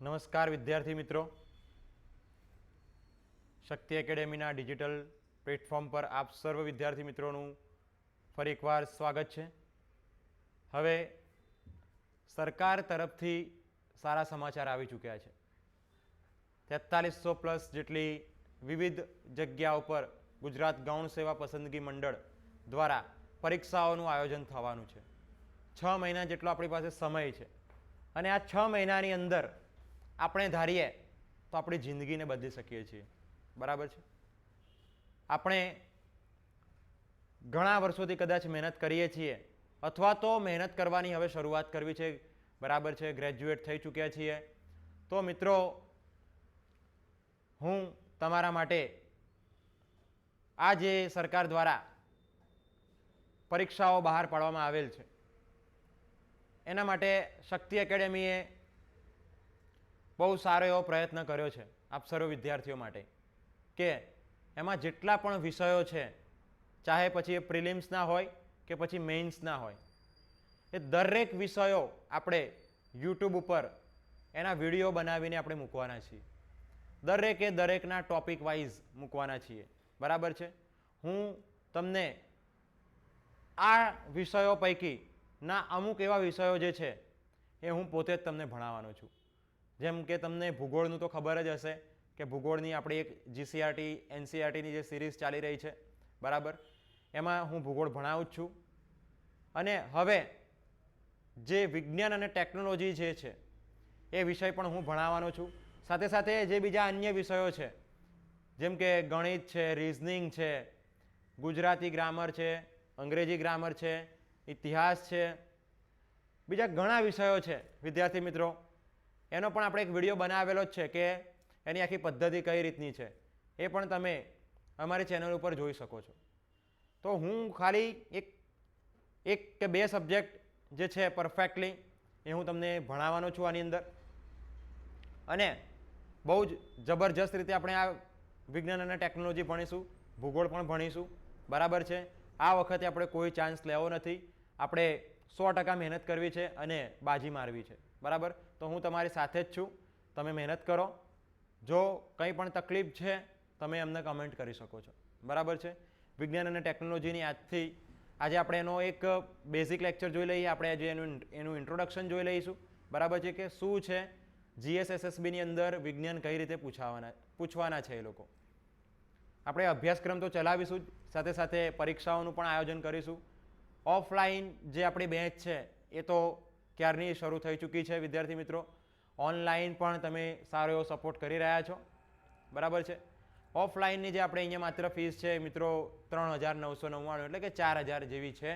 નમસ્કાર વિદ્યાર્થી મિત્રો, શક્તિ એકેડેમીના ડિજિટલ પ્લેટફોર્મ પર આપ સર્વ વિદ્યાર્થી મિત્રોનું ફરી એકવાર સ્વાગત છે. હવે સરકાર તરફથી સારા સમાચાર આવી ચૂક્યા છે. 4300 પ્લસ જેટલી વિવિધ જગ્યાઓ પર ગુજરાત ગૌણ સેવા પસંદગી મંડળ દ્વારા પરીક્ષાઓનું આયોજન થવાનું છે. 6 મહિના જેટલો આપણી પાસે સમય છે અને આ 6 મહિનાની અંદર આપણે ધારીએ તો આપણી જિંદગીને બદલી શકીએ છીએ. બરાબર છે. આપણે ઘણા વર્ષોથી કદાચ મહેનત કરીએ છીએ અથવા તો મહેનત કરવાની હવે શરૂઆત કરવી છે. બરાબર છે. ગ્રેજ્યુએટ થઈ ચૂક્યા છીએ. તો મિત્રો, હું તમારા માટે આ જે સરકાર દ્વારા પરીક્ષાઓ બહાર પાડવામાં આવેલ છે એના માટે શક્તિ એકેડેમીએ બહુ સારો એવો પ્રયત્ન કર્યો છે આપ સર્વ વિદ્યાર્થીઓ માટે કે એમાં જેટલા પણ વિષયો છે, ચાહે પછી એ પ્રિલિમ્સના હોય કે પછી મેઇન્સના હોય, એ દરેક વિષયો આપણે યુટ્યુબ ઉપર એના વિડીયો બનાવીને આપણે મૂકવાના છીએ. દરેકે દરેકના ટોપિક વાઇઝ મૂકવાના છીએ. બરાબર છે. હું તમને આ વિષયો પૈકીના અમુક એવા વિષયો જે છે એ હું પોતે જ તમને ભણાવવાનો છું. જેમ કે તમને ભૂગોળનું તો ખબર જ હશે કે ભૂગોળની આપણી એક જીસીઆરટી એનસીઆરટીની જે સિરીઝ ચાલી રહી છે, બરાબર, એમાં હું ભૂગોળ ભણાવું જ છું. અને હવે જે વિજ્ઞાન અને ટેકનોલોજી જે છે એ વિષય પણ હું ભણાવવાનો છું. સાથે સાથે જે બીજા અન્ય વિષયો છે જેમ કે ગણિત છે, રિઝનિંગ છે, ગુજરાતી ગ્રામર છે, અંગ્રેજી ગ્રામર છે, ઇતિહાસ છે, બીજા ઘણા વિષયો છે વિદ્યાર્થી મિત્રો, એનો પણ આપણે એક વિડીયો બનાવેલો જ છે કે એની આખી પદ્ધતિ કઈ રીતની છે, એ પણ તમે અમારી ચેનલ ઉપર જોઈ શકો છો. તો હું ખાલી એક કે બે સબ્જેક્ટ જે છે પરફેક્ટલી એ હું તમને ભણાવવાનો છું આની અંદર. અને બહુ જ જબરજસ્ત રીતે આપણે આ વિજ્ઞાન અને ટેકનોલોજી ભણીશું, ભૂગોળ પણ ભણીશું. બરાબર છે. આ વખતે આપણે કોઈ ચાન્સ લેવો નથી. આપણે 100% મહેનત કરવી છે અને બાજી મારવી છે. બરાબર. તો હું તમારી સાથે જ છું. તમે મહેનત કરો. જો કંઈ પણ તકલીફ છે તમે અમને કમેન્ટ કરી શકો છો. બરાબર છે. વિજ્ઞાન અને ટેકનોલોજીની આજે આપણે એનો એક બેઝિક લેક્ચર જોઈ લઈએ. આપણે આજે એનું ઇન્ટ્રોડક્શન જોઈ લઈશું. બરાબર છે કે શું છે જીએસએસએસબીની અંદર વિજ્ઞાન કઈ રીતે પૂછવાના છે એ લોકો. આપણે અભ્યાસક્રમ તો ચલાવીશું જ, સાથે સાથે પરીક્ષાઓનું પણ આયોજન કરીશું. ઓફલાઈન જે આપણી બેચ છે એ તો ક્યારની શરૂ થઈ ચૂકી છે વિદ્યાર્થી મિત્રો. ઓનલાઈન પણ તમે સારો એવો સપોર્ટ કરી રહ્યા છો. બરાબર છે. ઓફલાઈનની જે આપણે અહીંયા માત્ર ફીસ છે મિત્રો 3,999 એટલે કે 4,000 જેવી છે.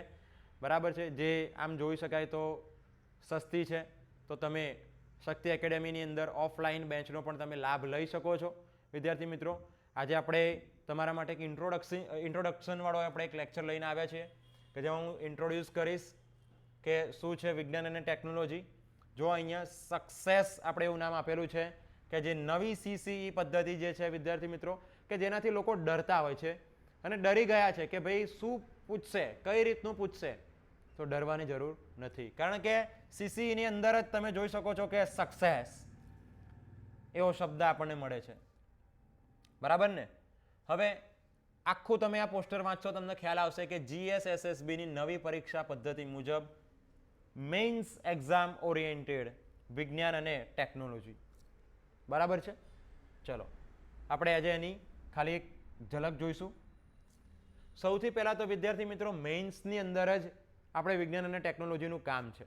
બરાબર છે. જે આમ જોઈ શકાય તો સસ્તી છે. તો તમે શક્તિ એકેડેમીની અંદર ઓફલાઈન બેચનો પણ તમે લાભ લઈ શકો છો વિદ્યાર્થી મિત્રો. આજે આપણે તમારા માટે એક ઇન્ટ્રોડક્શનવાળો આપણે એક લેક્ચર લઈને આવ્યા છીએ કે જેમાં હું ઇન્ટ્રોડ્યુસ કરીશ કે શું છે વિજ્ઞાન અને ટેકનોલોજી. જો અહીંયા સક્સેસ આપણે એવું નામ આપેલું છે કે જે નવી સીસીઈ પદ્ધતિ જે છે વિદ્યાર્થી મિત્રો, કે જેનાથી લોકો ડરતા હોય છે અને ડરી ગયા છે કે ભાઈ શું પૂછશે, કઈ રીતનું પૂછશે. તો ડરવાની જરૂર નથી, કારણ કે સીસીઈની અંદર જ તમે જોઈ શકો છો કે સક્સેસ એવો શબ્દ આપણને મળે છે. બરાબર ને. હવે આખું તમે આ પોસ્ટર વાંચશો તમને ખ્યાલ આવશે કે જીએસએસએસબીની નવી પરીક્ષા પદ્ધતિ મુજબ મેઇન્સ એક્ઝામ ઓરિએન્ટેડ વિજ્ઞાન અને ટેકનોલોજી. બરાબર છે. ચલો આપણે આજે એની ખાલી એક ઝલક જોઈશું. સૌથી પહેલાં તો વિદ્યાર્થી મિત્રો મેઇન્સની અંદર જ આપણે વિજ્ઞાન અને ટેકનોલોજીનું કામ છે.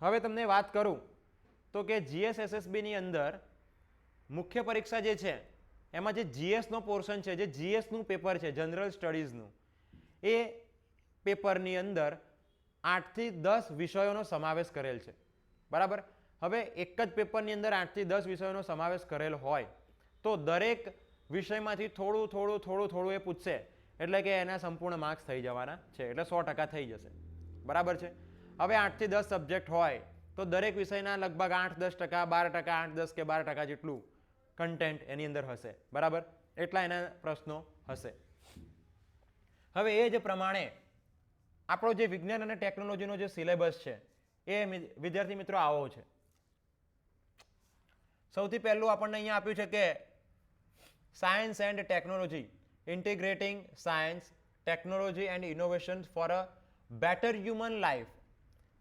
હવે તમને વાત કરું તો કે જીએસએસએસબીની અંદર મુખ્ય પરીક્ષા જે છે એમાં જે જીએસનો પોર્શન છે, જે જીએસનું પેપર છે જનરલ સ્ટડીઝનું, એ પેપરની અંદર 8 થી 10 વિષયોનો સમાવેશ કરેલ છે. બરાબર. હવે એક જ પેપરની અંદર 8 થી 10 વિષયોનો સમાવેશ કરેલ હોય તો દરેક વિષયમાંથી થોડું એ પૂછશે એટલે કે એના સંપૂર્ણ માર્ક્સ થઈ જવાના છે, એટલે 100% થઈ જશે. બરાબર છે. હવે 8 થી 10 સબ્જેક્ટ હોય તો દરેક વિષયના લગભગ 8-10%, 12%, 8-10 કે 12% જેટલું કન્ટેન્ટ એની અંદર હશે. બરાબર. એટલા એના પ્રશ્નો હશે. હવે એ જ પ્રમાણે આપણો જે વિજ્ઞાન અને ટેકનોલોજીનો જે સિલેબસ છે એ વિદ્યાર્થી મિત્રો આવો છે. સૌથી પહેલું આપણને અહીંયા આપ્યું છે કે science and technology, integrating science, technology and innovation for a better human life.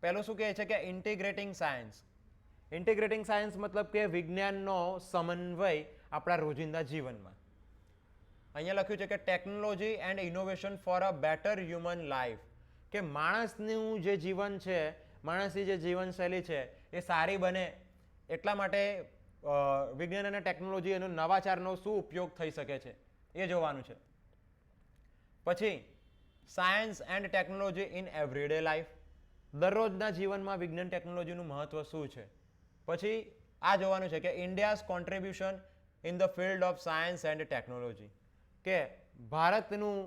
પહેલું શું કહે છે કે ઇન્ટિગ્રેટિંગ સાયન્સ. ઇન્ટિગ્રેટિંગ સાયન્સ મતલબ કે વિજ્ઞાનનો સમન્વય આપણા રોજિંદા જીવનમાં. અહીંયા લખ્યું છે કે technology and innovation for a better human life, કે માણસનું જે જીવન છે, માણસની જે જીવનશૈલી છે એ સારી બને એટલા માટે વિજ્ઞાન અને ટેકનોલોજી એનો નવાચારનો શું ઉપયોગ થઈ શકે છે એ જોવાનું છે. પછી science and technology in everyday life, દરરોજના જીવનમાં વિજ્ઞાન ટેકનોલોજીનું મહત્વ શું છે. પછી આ જોવાનું છે કે India's contribution in the field of science and technology, કે ભારતનું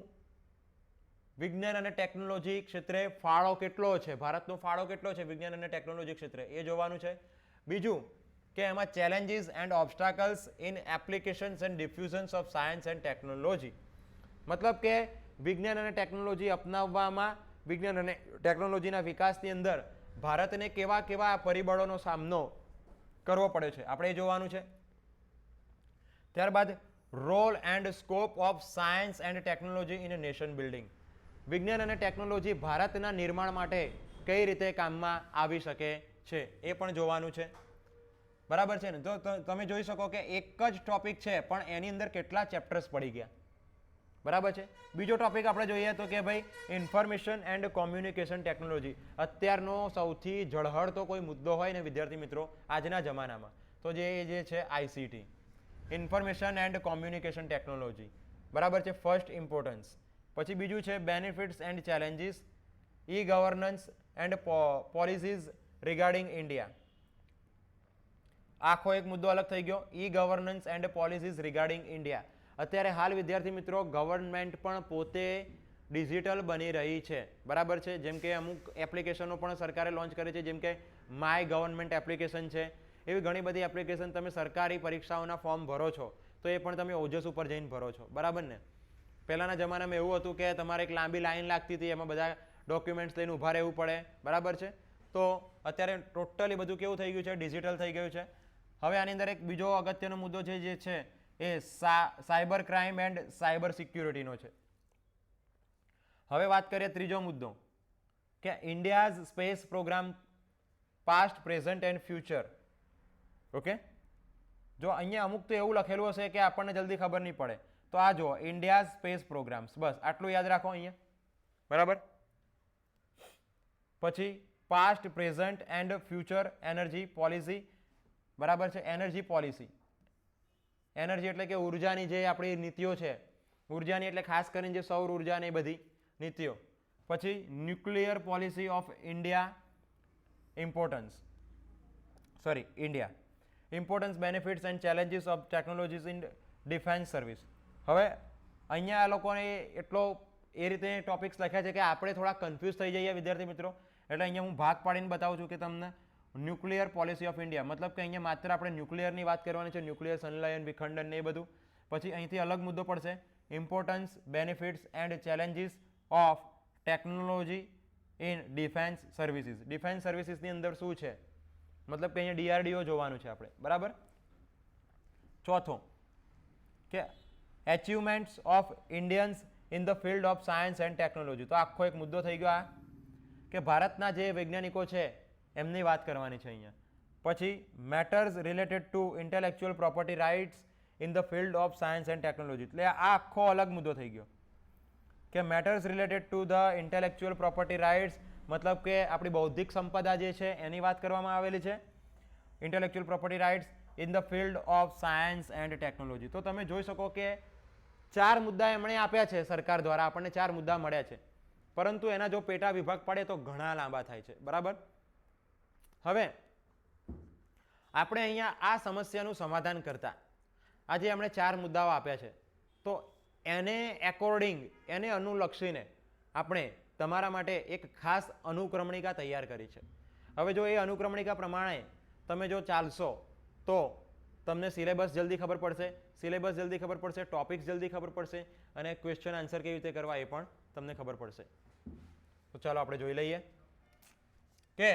વિજ્ઞાન અને ટેકનોલોજી ક્ષેત્રે ફાળો કેટલો છે, ભારતનો ફાળો કેટલો છે વિજ્ઞાન અને ટેકનોલોજી ક્ષેત્રે એ જોવાનું છે. બીજું કે એમાં challenges and obstacles in applications and diffusions of science and technology, મતલબ કે વિજ્ઞાન અને ટેકનોલોજી અપનાવવામાં, વિજ્ઞાન અને ટેકનોલોજીના વિકાસની અંદર ભારતને કેવા કેવા પરિબળોનો સામનો કરવો પડે છે આપણે એ જોવાનું છે. ત્યારબાદ role and scope of science and technology in nation building, વિજ્ઞાન અને ટેકનોલોજી ભારતના નિર્માણ માટે કઈ રીતે કામમાં આવી શકે છે એ પણ જોવાનું છે. બરાબર છે ને? તો તમે જોઈ શકો કે એક જ ટોપિક છે પણ એની અંદર કેટલા ચેપ્ટર્સ પડી ગયા. બરાબર છે. બીજો ટોપિક આપણે જોઈએ તો કે ભાઈ ઇન્ફોર્મેશન એન્ડ કોમ્યુનિકેશન ટેકનોલોજી, અત્યારનો સૌથી ઝળહળતો કોઈ મુદ્દો હોય ને વિદ્યાર્થી મિત્રો આજના જમાનામાં તો જે છે ICT, information and communication technology. બરાબર છે, ફર્સ્ટ ઇમ્પોર્ટન્સ. પછી બીજું છે benefits and challenges, e governance and policies regarding India. આખો એક મુદ્દો અલગ થઈ ગયો, e governance and policies regarding India. અત્યારે હાલ વિદ્યાર્થી મિત્રો ગવર્નમેન્ટ પણ પોતે ડિજિટલ બની રહી છે. બરાબર છે, જેમ કે અમુક એપ્લિકેશનો પણ સરકારે લોન્ચ કરી છે, જેમ કે માય ગવર્નમેન્ટ એપ્લિકેશન છે. એવી ઘણી બધી એપ્લિકેશન તમે સરકારી પરીક્ષાઓના ફોર્મ ભરો છો તો એ પણ તમે ઓજસ ઉપર જઈને ભરો છો. બરાબર ને? પહેલાના જમાનામાં એવું હતું કે તમારે એક લાંબી લાઈન લાગતી હતી, એમાં બધા ડોક્યુમેન્ટ્સ લઈને ઊભા રહેવું પડે. બરાબર છે? તો અત્યારે ટોટલી બધું કેવું થઈ ગયું છે? ડિજિટલ થઈ ગયું છે. હવે આની અંદર એક બીજો અગત્યનો મુદ્દો છે જે છે એ સાયબર ક્રાઇમ એન્ડ સાયબર સિક્યુરિટીનો છે. હવે વાત કરીએ ત્રીજો મુદ્દો કે India's space program past, present and future. Okay, જો અહીંયા અમુક તો એવું લખેલું હશે કે આપણને જલ્દી ખબર નહીં પડે, તો આ જુઓ ઇન્ડિયાઝ સ્પેસ પ્રોગ્રામ્સ, બસ આટલું યાદ રાખો અહીંયા. બરાબર. પછી past, present and future energy policy. બરાબર છે, એનર્જી પોલિસી. એનર્જી એટલે કે ઉર્જાની જે આપણી નીતિઓ છે, ઉર્જાની એટલે ખાસ કરીને જે સૌર ઉર્જા ને એ બધી નીતિઓ. પછી nuclear policy of India, India importance, benefits and challenges of technologies in defence service. હવે અહીંયા આ લોકોને એટલો એ રીતે ટોપિક્સ લખ્યા છે કે આપણે થોડા કન્ફ્યુઝ થઈ જઈએ વિદ્યાર્થી મિત્રો. એટલે અહીંયા હું ભાગ પાડીને બતાવું છું કે તમને ન્યુક્લિયર પોલિસી ઓફ ઇન્ડિયા મતલબ કે અહીંયા માત્ર આપણે ન્યુક્લિયરની વાત કરવાની છે, ન્યુક્લિયર સંલયન, વિખંડન ને એ બધું. પછી અહીંથી અલગ મુદ્દો પડશે importance, benefits and challenges of technology in defence services. Defence સર્વિસીસની અંદર શું છે મતલબ કે અહીંયા ડીઆરડીઓ જોવાનું છે આપણે. બરાબર. ચોથો કે achievements of Indians in the field of science and technology. તો આખો એક મુદ્દો થઈ ગયો આ કે ભારતના જે વૈજ્ઞાનિકો છે એમની વાત કરવાની છે અહીંયા. પછી matters related to intellectual property rights in the field of science and technology. એટલે આ આખો અલગ મુદ્દો થઈ ગયો કે matters related to the intellectual property rights મતલબ કે આપણી બૌદ્ધિક સંપદા જે છે એની વાત કરવામાં આવેલી છે. Intellectual property rights in the field of science and technology. તો તમે જોઈ શકો કે 4 મુદ્દા એમણે આપ્યા છે સરકાર દ્વારા, આપણને 4 મુદ્દા મળ્યા છે, પરંતુ એના જો પેટા વિભાગ પડે તો ઘણા લાંબા થાય છે. બરાબર. હવે આપણે અહીંયા આ સમસ્યાનું સમાધાન કરતા આજે એમણે 4 મુદ્દાઓ આપ્યા છે, તો એને એકોર્ડિંગ, એને અનુલક્ષીને આપણે તમારા માટે એક ખાસ અનુક્રમણિકા તૈયાર કરી છે. હવે જો એ અનુક્રમણિકા પ્રમાણે તમે જો ચાલશો તો તમને સિલેબસ જલ્દી ખબર પડશે, ટોપિક્સ જલ્દી ખબર પડશે અને ક્વેશ્ચન આન્સર કેવી રીતે કરવા એ પણ તમને ખબર પડશે. તો ચાલો આપણે જોઈ લઈએ કે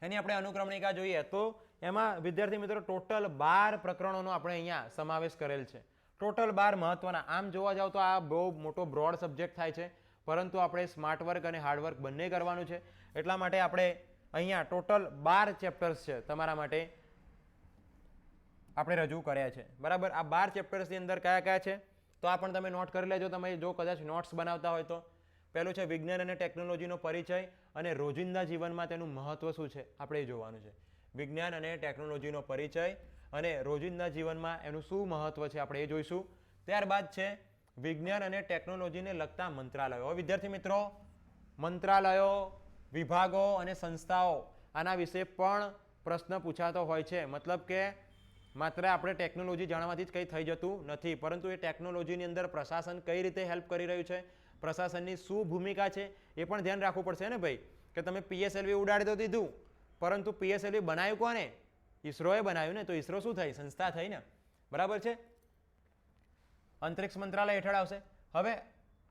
એની આપણે અનુક્રમણિકા જોઈએ તો એમાં વિદ્યાર્થી મિત્રો ટોટલ 12 પ્રકરણોનો આપણે અહીંયા સમાવેશ કરેલ છે. ટોટલ 12 મહત્વના. આમ જોવા જાવ તો આ બહુ મોટો બ્રોડ સબ્જેક્ટ થાય છે, પરંતુ આપણે સ્માર્ટ વર્ક અને હાર્ડ વર્ક બંને કરવાનું છે. એટલા માટે આપણે અહીંયા ટોટલ 12 ચેપ્ટર્સ છે તમારા માટે આપણે રજૂ કર્યા છે. બરાબર. આ 12 ચેપ્ટર્સની અંદર કયા કયા છે તો આ પણ તમે નોટ કરી લેજો. તમે જો કદાચ નોટ્સ બનાવતા હોય તો પહેલું છે વિજ્ઞાન અને ટેકનોલોજીનો પરિચય અને રોજિંદા જીવનમાં તેનું મહત્વ શું છે આપણે એ જોવાનું છે. વિજ્ઞાન અને ટેકનોલોજીનો પરિચય અને રોજિંદા જીવનમાં એનું શું મહત્વ છે આપણે એ જોઈશું. ત્યારબાદ છે વિજ્ઞાન અને ટેકનોલોજીને લગતા મંત્રાલયો. હવે વિદ્યાર્થી મિત્રો, મંત્રાલયો, વિભાગો અને સંસ્થાઓ આના વિશે પણ પ્રશ્ન પૂછાતો હોય છે. મતલબ કે માત્ર આપણે ટેકનોલોજી જાણવાથી જ કંઈ થઈ જતું નથી, પરંતુ એ ટેકનોલોજીની અંદર પ્રશાસન કઈ રીતે હેલ્પ કરી રહ્યું છે, પ્રશાસનની શું ભૂમિકા છે એ પણ ધ્યાન રાખવું પડશે ને ભાઈ. કે તમે PSLV ઉડાડી તો દીધું, પરંતુ PSLV બનાવ્યું કોને? ઈસરોએ બનાવ્યું ને. તો ઈસરો શું થઈ? સંસ્થા થઈ ને. બરાબર છે. અંતરિક્ષ મંત્રાલય હેઠળ આવશે. હવે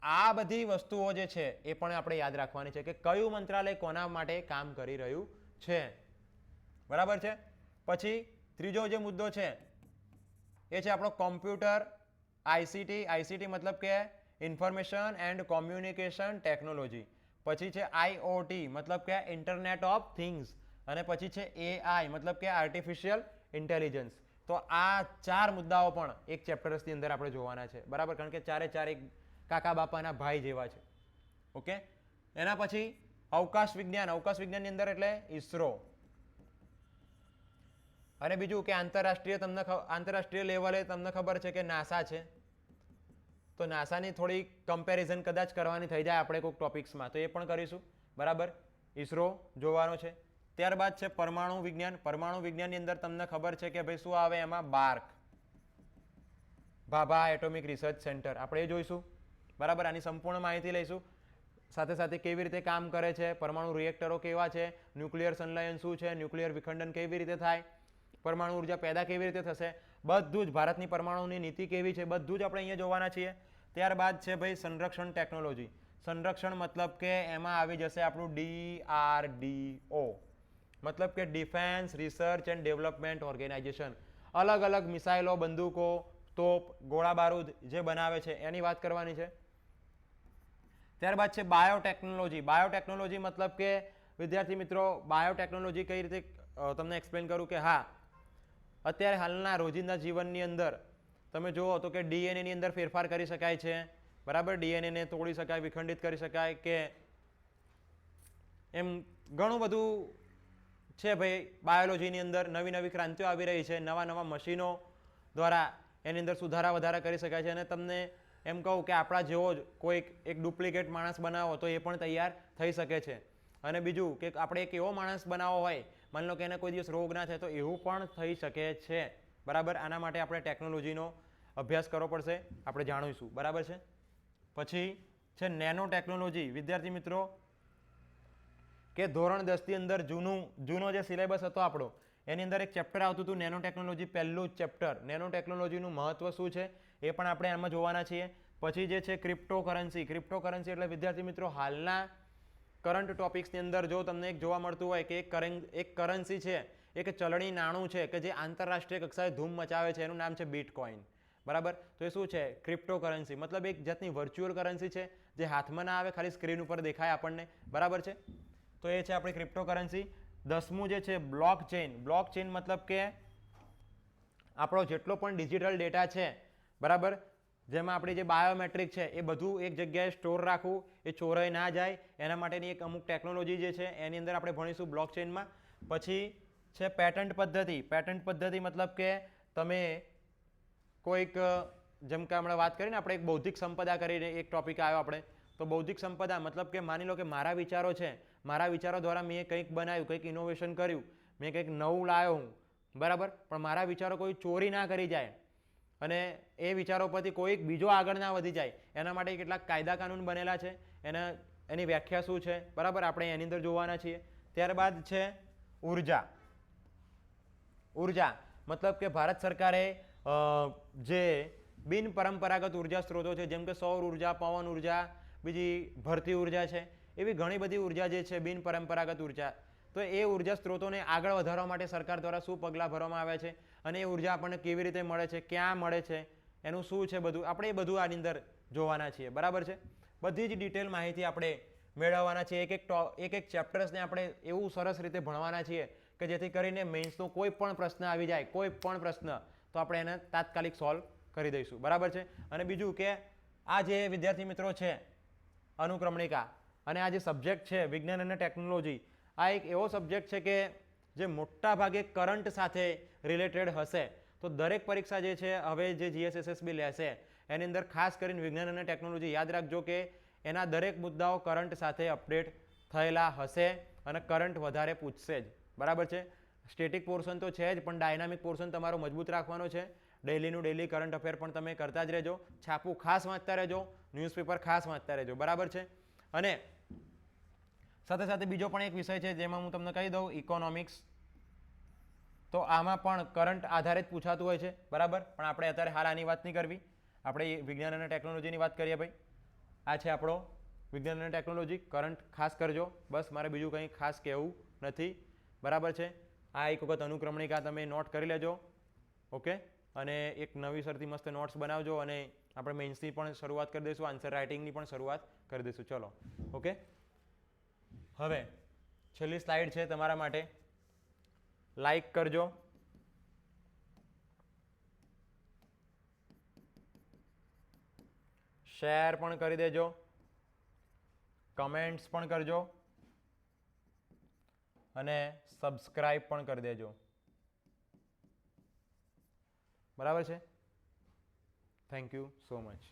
આ બધી વસ્તુઓ જે છે એ પણ આપણે યાદ રાખવાની છે કે કયું મંત્રાલય કોના માટે કામ કરી રહ્યું છે. બરાબર છે. પછી ત્રીજો જે મુદ્દો છે એ છે આપણો કોમ્પ્યુટર ICT મતલબ કે ઇન્ફોર્મેશન એન્ડ કોમ્યુનિકેશન ટેકનોલોજી. પછી છે IoT મતલબ કે ઇન્ટરનેટ ઓફ થિંગ્સ. અને પછી છે AI મતલબ કે આર્ટિફિશિયલ ઇન્ટેલિજન્સ. તો આ 4 મુદ્દાઓ પણ એક ચેપ્ટર્સની અંદર આપણે જોવાના છે. બરાબર. કારણ કે ચારે ચાર એક કાકા બાપાના ભાઈ જેવા છે. ઓકે. એના પછી અવકાશ વિજ્ઞાન. અવકાશ વિજ્ઞાનની અંદર એટલે ઈસરો. અને બીજું કે આંતરરાષ્ટ્રીય લેવલે તમને ખબર છે કે નાસા છે. તો નાસાની થોડી કમ્પેરિઝન કદાચ કરવાની થઈ જાય આપણે કોઈક ટોપિક્સમાં, તો એ પણ કરીશું. બરાબર. ઈસરો જોવાનો છે. ત્યારબાદ છે પરમાણુ વિજ્ઞાન. પરમાણુ વિજ્ઞાનની અંદર તમને ખબર છે કે ભાઈ શું આવે એમાં? Bark, Bhabha atomic research centre. આપણે એ જોઈશું. બરાબર. આની સંપૂર્ણ માહિતી લઈશું. સાથે સાથે કેવી રીતે કામ કરે છે, પરમાણુ રિએક્ટરો કેવા છે, ન્યુક્લિયર સંલયન શું છે, ન્યુક્લિયર વિખંડન કેવી રીતે થાય, પરમાણુ ઉર્જા પેદા કેવી રીતે થશે, બધું જ ભારતની પરમાણુની નીતિ કેવી છે, બધું જ આપણે અહીંયા જોવાના છીએ. ત્યારબાદ છે ભાઈ સંરક્ષણ ટેકનોલોજી. સંરક્ષણ મતલબ કે એમાં આવી જશે આપણું DRDO મતલબ કે defence research and development organisation. અલગ અલગ મિસાઇલો, બંદૂકો, તોપ, ગોળા બારૂદ જે બનાવે છે એની વાત કરવાની છે. ત્યારબાદ છે બાયોટેકનોલોજી. બાયોટેકનોલોજી મતલબ કે વિદ્યાર્થી મિત્રો બાયોટેકનોલોજી કઈ રીતે તમને એક્સપ્લેન કરું કે હા, અત્યારે હાલના રોજિંદા જીવનની અંદર તમે જુઓ તો કે DNA ની અંદર ફેરફાર કરી શકાય છે. બરાબર. DNA ને તોડી શકાય, વિખંડિત કરી શકાય, કે એમ ઘણું બધું છે ભાઈ. બાયોલોજીની અંદર નવી નવી ક્રાંતિઓ આવી રહી છે. નવા નવા મશીનો દ્વારા એની અંદર સુધારા વધારા કરી શકાય છે. અને તમને એમ કહું કે આપણા જેવો જ કોઈક એક ડુપ્લિકેટ માણસ બનાવો તો એ પણ તૈયાર થઈ શકે છે. અને બીજું કે આપણે એક એવો માણસ બનાવવો હોય, માની લો કે એને કોઈ દિવસ રોગ ના થાય, તો એવું પણ થઈ શકે છે. બરાબર. આના માટે આપણે ટેકનોલોજીનો અભ્યાસ કરવો પડશે, આપણે જાણીશું. બરાબર છે. પછી છે નેનો ટેકનોલોજી. વિદ્યાર્થી મિત્રો કે ધોરણ 10 ની અંદર જૂનો જે સિલેબસ હતો આપણો એની અંદર એક ચેપ્ટર આવતું હતું નેનો ટેકનોલોજી. પહેલું જ ચેપ્ટર નેનો ટેકનોલોજીનું મહત્વ શું છે એ પણ આપણે આમાં જોવાના છીએ. પછી જે છે ક્રિપ્ટોકરન્સી. ક્રિપ્ટોકરન્સી એટલે વિદ્યાર્થી મિત્રો હાલના કરંટ ટોપિક્સની અંદર જો તમને એક જોવા મળતું હોય કે એક કરન્સી છે, એક ચલણી નાણું છે કે જે આંતરરાષ્ટ્રીય કક્ષાએ ધૂમ મચાવે છે, એનું નામ છે બિટકોઇન. બરાબર. તો એ શું છે? ક્રિપ્ટોકરન્સી. મતલબ એક જાતની વર્ચ્યુઅલ કરન્સી છે જે હાથમાં ના આવે, ખાલી સ્ક્રીન ઉપર દેખાય આપણને. બરાબર છે. તો એ છે આપણી ક્રિપ્ટોકરન્સી. 10મું જે છે બ્લોક ચેઇન. બ્લોક ચેઇન મતલબ કે આપણો જેટલો પણ ડિજિટલ ડેટા છે, બરાબર, જેમાં આપણી જે બાયોમેટ્રિક છે એ બધું એક જગ્યાએ સ્ટોર રાખવું, એ ચોરાઈ ના જાય એના માટેની એક અમુક ટેકનોલોજી જે છે એની અંદર આપણે ભણીશું બ્લોક ચેઇનમાં. પછી છે પેટન્ટ પદ્ધતિ. પેટન્ટ પદ્ધતિ મતલબ કે તમે કોઈક, જેમ કે હમણાં વાત કરીને આપણે એક બૌદ્ધિક સંપદા કરીને એક ટોપિક આવ્યો આપણે, તો બૌદ્ધિક સંપદા મતલબ કે માની લો કે મારા વિચારો છે, મારા વિચારો દ્વારા મેં કંઈક બનાવ્યું, કંઈક ઇનોવેશન કર્યું, મેં કંઈક નવું લાવ્યો હું. બરાબર. પણ મારા વિચારો કોઈ ચોરી ના કરી જાય અને એ વિચારો પરથી કોઈક બીજો આગળ ના વધી જાય, એના માટે કેટલાક કાયદા કાનૂન બનેલા છે. એની વ્યાખ્યા શું છે? બરાબર. આપણે એની અંદર જોવાના છીએ. ત્યારબાદ છે ઉર્જા. ઉર્જા મતલબ કે ભારત સરકારે જે બિન પરંપરાગત ઉર્જા સ્ત્રોતો છે, જેમ કે સૌર ઉર્જા, પવન ઉર્જા, બીજી ભરતી ઉર્જા છે, એવી ઘણી બધી ઉર્જા જે છે બિન પરંપરાગત ઉર્જા તો એ ઉર્જા સ્ત્રોતોને આગળ વધારવા માટે સરકાર દ્વારા શું પગલાં ભરવામાં આવ્યા છે અને એ ઉર્જા આપણને કેવી રીતે મળે છે, ક્યાં મળે છે, એનું શું છે બધું આપણે એ બધું આની અંદર જોવાના છીએ. બરાબર છે. બધી જ ડિટેલ માહિતી આપણે મેળવવાના છીએ. એક એક ચેપ્ટર્સને આપણે એવું સરસ રીતે ભણવાના છીએ કે જેથી કરીને મેઇન્સનો કોઈ પણ પ્રશ્ન આવી જાય, કોઈ પણ પ્રશ્ન, તો આપણે એને તાત્કાલિક સોલ્વ કરી દઈશું. બરાબર છે. અને બીજું કે આ જે વિદ્યાર્થી મિત્રો છે અનુક્રમણિકા અને આ જે સબ્જેક્ટ છે વિજ્ઞાન અને ટેકનોલોજી, આ એક એવો સબ્જેક્ટ છે કે જે મોટા ભાગે કરંટ સાથે રિલેટેડ હશે. તો દરેક પરીક્ષા જે છે હવે જે જીએસએસએસબી લેશે એની અંદર ખાસ કરીને વિજ્ઞાન અને ટેકનોલોજી યાદ રાખજો કે એના દરેક મુદ્દાઓ કરંટ સાથે અપડેટ થયેલા હશે અને કરંટ વધારે પૂછશે જ. બરાબર છે. સ્ટેટિક પોર્શન તો છે જ, પણ ડાયનામિક પોર્શન તમારો મજબૂત રાખવાનો છે. ડેલીનું ડેલી કરંટ અફેર પણ તમે કરતા જ રહેજો. છાપું ખાસ વાંચતા રહેજો, ન્યૂઝપેપર ખાસ વાંચતા રહેજો. બરાબર છે. અને સાથે સાથે બીજો પણ એક વિષય છે જેમાં હું તમને કહી દઉં, ઇકોનોમિક્સ. તો આમાં પણ કરંટ આધારિત પૂછાતું હોય છે. બરાબર. પણ આપણે અત્યારે હાલ આની વાત નહીં કરવી, આપણે વિજ્ઞાન અને ટેકનોલોજીની વાત કરીએ ભાઈ. આ છે આપણો વિજ્ઞાન અને ટેકનોલોજી. કરંટ ખાસ કરજો, બસ મારે બીજું કંઈ ખાસ કહેવું નથી. બરાબર છે. આ એક વખત અનુક્રમણિકા તમે નોટ કરી લેજો. ઓકે. અને એક નવીસરથી મસ્ત નોટ્સ બનાવજો અને આપણે મેઇન્સની પણ શરૂઆત કરી દઈશું, આન્સર રાઇટિંગની પણ શરૂઆત કરી દઈશું. ચલો. ઓકે. હવે છેલ્લી સ્લાઇડ છે તમારા માટે. લાઈક કરજો, શેર પણ કરી દેજો, કમેન્ટ્સ પણ કરજો અને સબસ્ક્રાઇબ પણ કરી દેજો. બરાબર છે. Thank you so much.